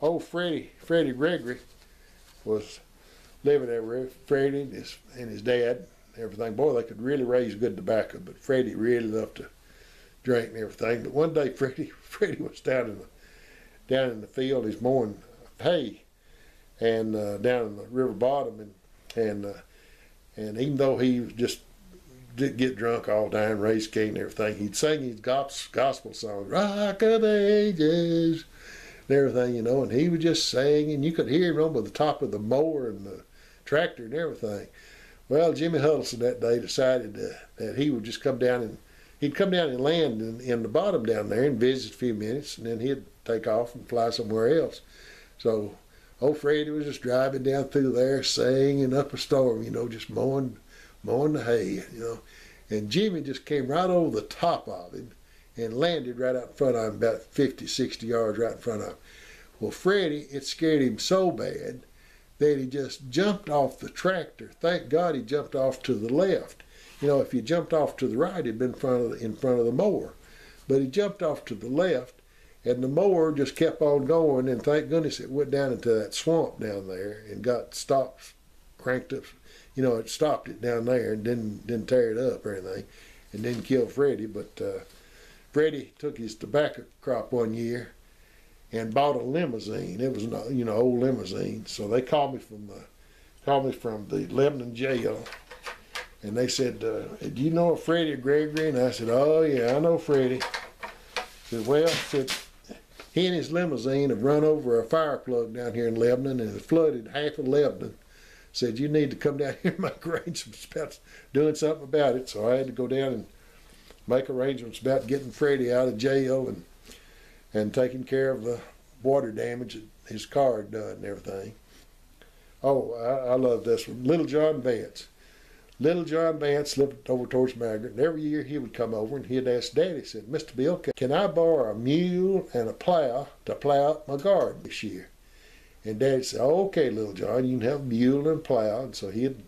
Old Freddy Gregory was living there with Freddie and his dad and everything. Boy, they could really raise good tobacco, but Freddie really loved to drink and everything. But one day Freddie was down in the field. He's mowing hay and down in the river bottom, and even though he was just did get drunk all the time, raise cane and everything, he'd sing his gospel songs, Rock of Ages, and everything, you know, and he was just singing. You could hear him over the top of the mower and the tractor and everything. Well, Jimmy Huddleston that day decided that he would just come down and land in the bottom down there and visit a few minutes, and then he'd take off and fly somewhere else. So old Freddie was just driving down through there, singing up a storm, you know, just mowing the hay, you know. And Jimmy just came right over the top of him and landed right out in front of him, about 50, 60 yards right in front of him. Well, Freddie, it scared him so bad that he just jumped off the tractor. Thank God he jumped off to the left. You know, if he jumped off to the right, he'd been in front of the mower. But he jumped off to the left, and the mower just kept on going, and thank goodness it went down into that swamp down there and got stopped, cranked up. You know, it stopped it down there and didn't tear it up or anything, and didn't kill Freddie. But Freddie took his tobacco crop one year and bought a limousine. It was an, you know, old limousine. So they called me from the Lebanon jail, and they said, "Do you know Freddy Gregory?" And I said, "Oh yeah, I know Freddie." Said, "Well," said, "he and his limousine have run over a fire plug down here in Lebanon, and it flooded half of Lebanon. Said, you need to come down here and make arrangements about doing something about it." So I had to go down and make arrangements about getting Freddie out of jail and taking care of the water damage that his car had done and everything. Oh, I love this one. Little John Vance. Little John Vance lived over towards Margaret, and every year he would come over and he'd ask Daddy, said, "Mr. Bill, can I borrow a mule and a plow to plow out my garden this year?" And Daddy said, "Okay, little John, you can have a mule and plow." And so he'd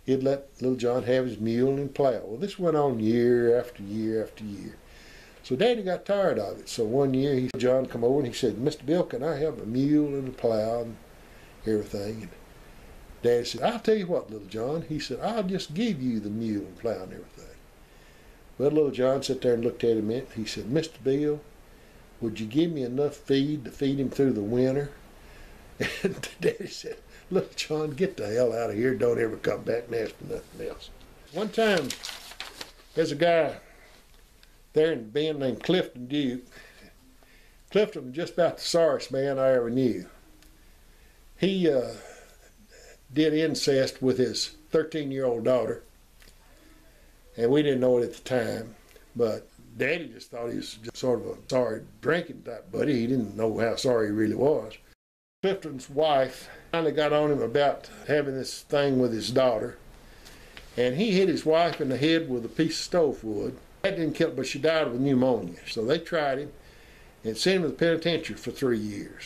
let little John have his mule and plow. Well, this went on year after year after year. So Daddy got tired of it. So one year John come over and he said, "Mr. Bill, can I have a mule and a plow and everything?" And Daddy said, "I'll tell you what, little John." He said, "I'll just give you the mule and plow and everything." But little John sat there and looked at him and he said, "Mr. Bill, would you give me enough feed to feed him through the winter?" And Daddy said, "Little John, get the hell out of here. Don't ever come back and ask for nothing else." One time, there's a guy there in Bend named Clifton Duke. Clifton was just about the sorriest man I ever knew. He did incest with his 13-year-old daughter, and we didn't know it at the time, but Daddy just thought he was just sort of a sorry drinking type buddy. He didn't know how sorry he really was. Clifton's wife finally got on him about having this thing with his daughter, and he hit his wife in the head with a piece of stove wood. That didn't kill her, but she died of pneumonia. So they tried him and sent him to the penitentiary for 3 years,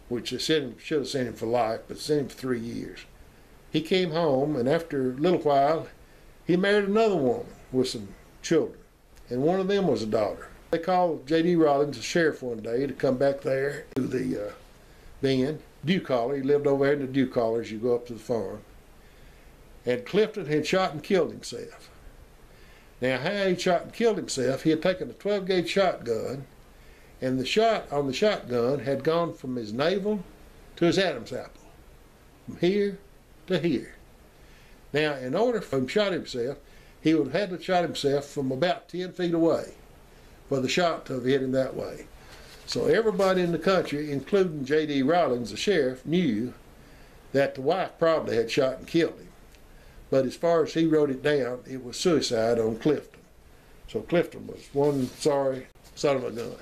which they should have sent him for life, but sent him for 3 years. He came home, and after a little while, he married another woman with some children, and one of them was a daughter. They called J.D. Rollins, the sheriff, one day to come back there to the Bend. Dew collar. He lived over there in the dew collar as you go up to the farm. And Clifton had shot and killed himself. Now, how he shot and killed himself, he had taken a 12-gauge shotgun, and the shot on the shotgun had gone from his navel to his Adam's apple, from here to here. Now, in order for him to shot himself, he would have had to shot himself from about 10 feet away for the shot to have hit him that way. So everybody in the country, including J.D. Rollins, the sheriff, knew that the wife probably had shot and killed him. But as far as he wrote it down, it was suicide on Clifton. So Clifton was one sorry son of a gun.